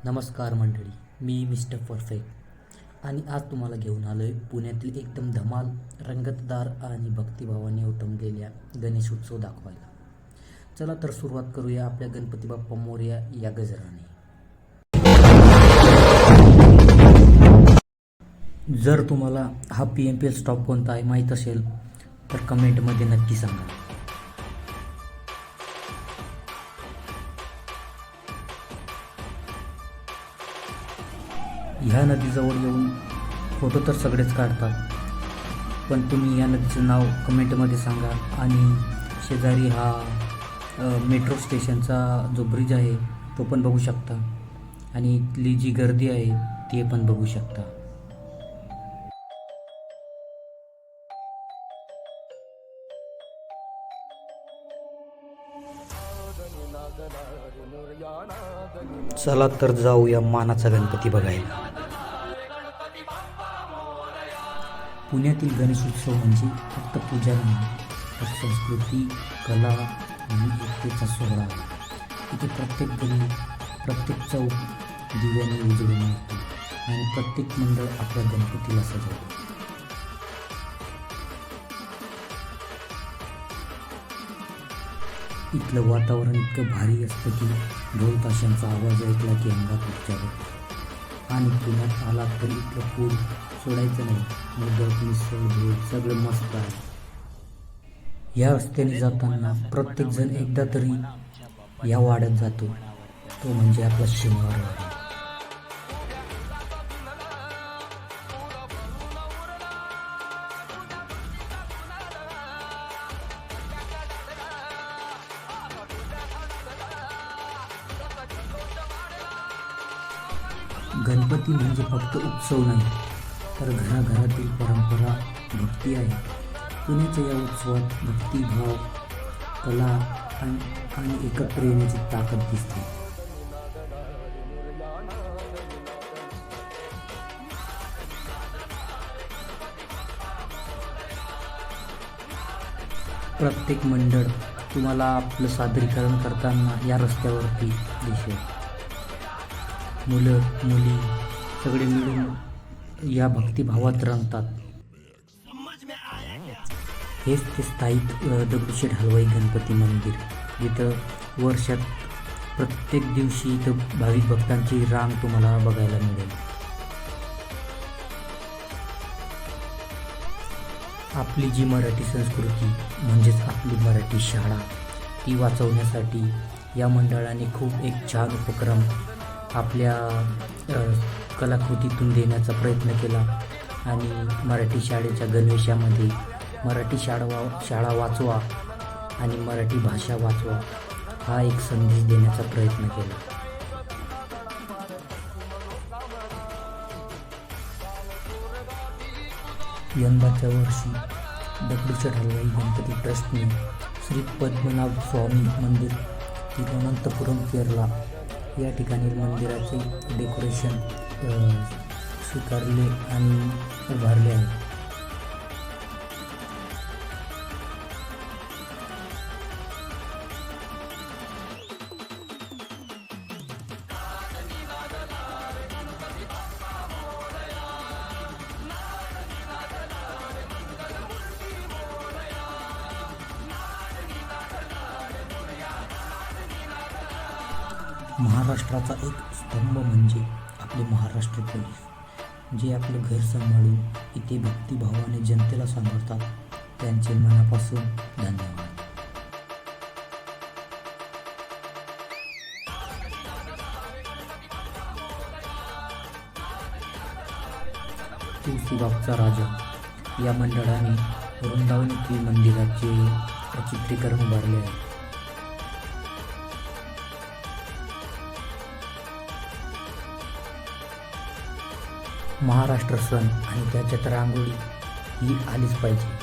नमस्कार मंडळी, मी mister perfect आणि आज तुम्हाला घेऊन आलो आहे पुण्यातील एकदम धमाल, रंगतदार आणि भक्तिभावाने उतमलेल्या गणेश उत्सव दाखवायला. चला तर सुरुवात करूया आपल्या गणपती बाप्पा मोरया या गजराने. जर तुम्हाला हा PMPL स्टॉप कोणता आहे माहीत असेल तर कमेंटमध्ये नक्की सांगा. ह्या नदीजवळ येऊन फोटो तर सगळेच काढतात, पण तुम्ही या नदीचं नाव कमेंटमध्ये सांगा. आणि शेजारी हा मेट्रो स्टेशनचा जो ब्रिज आहे तो पण बघू शकता आणि इथली जी गर्दी आहे ते पण बघू शकता. चला तर जाऊया मानाचा गणपती बघायला. पुण्यातील गणेश उत्सव म्हणजे फक्त पूजा नाही, तर संस्कृती, कला आणि एकतेचा सोहळा. इथे प्रत्येक गल्ली, प्रत्येक चौक दिव्याने उजळून येतो आणि प्रत्येक मंडळ आपल्या गणपतीला सजवतो. इथलं वातावरण इतकं भारी असतं की ढोल ताशांचा आवाज ऐकला की अंगात ऊर्जा होते. आणि पुण्यात आला तर इथलं फूड सोडायचं नाही. मोदक, मिसळ, भेळ सगळं मस्त आहे. या रस्त्याने जाताना प्रत्येकजण एकदा तरी या वाड्यात जातो, तो म्हणजे आपला शनिवार वाडा. गणपती म्हणजे फक्त उत्सव नाही, तर घराघरातील परंपरा, भक्ती आहे. पुण्याच्या या उत्सवात भक्तिभाव, कला आणि एकत्र येण्याची ताकद दिसते. प्रत्येक मंडळ तुम्हाला आपलं सादरीकरण करताना या रस्त्यावरती दिसेल. मुलं मुली सगळे मिळून या भक्तिभावात रंगतात. हेच ते स्थायिक दगडूशेठ हलवाई गणपती मंदिर, जिथं वर्षात प्रत्येक दिवशी इथं भाविक भक्तांची रांग तुम्हाला बघायला मिळेल. आपली जी मराठी संस्कृती म्हणजेच आपली मराठी शाळा, ती वाचवण्यासाठी या मंडळाने खूप एक छान उपक्रम आपल्या कलाकृतीतून देण्याचा प्रयत्न केला. आणि मराठी शाळेच्या गणवेशामध्ये मराठी शाळा वाचवा आणि मराठी भाषा वाचवा हा एक संदेश देण्याचा प्रयत्न केला. यंदाच्या वर्षी दगडूशेठ हलवाई गणपती ट्रस्टने श्री पद्मनाभ स्वामी मंदिर, तिरुवनंतपुरम, केरला या ठिकाणी मंदिराचे डेकोरेशन स्वीकारले आणि उभारले आहे. महाराष्ट्राचा एक स्तंभ म्हणजे आपले महाराष्ट्र पोलीस, जे आपलं घर सांभाळून इथे भक्तिभावाने जनतेला सांभाळतात. त्यांचे मनापासून धन्यवाद. तुळशीबागचा राजा या मंडळाने वृंदावन येथील मंदिराचे चित्रीकरण उभारले आहे. महाराष्ट्र सण आणि त्याच्यात रांगोळी ही आलीच पाहिजे.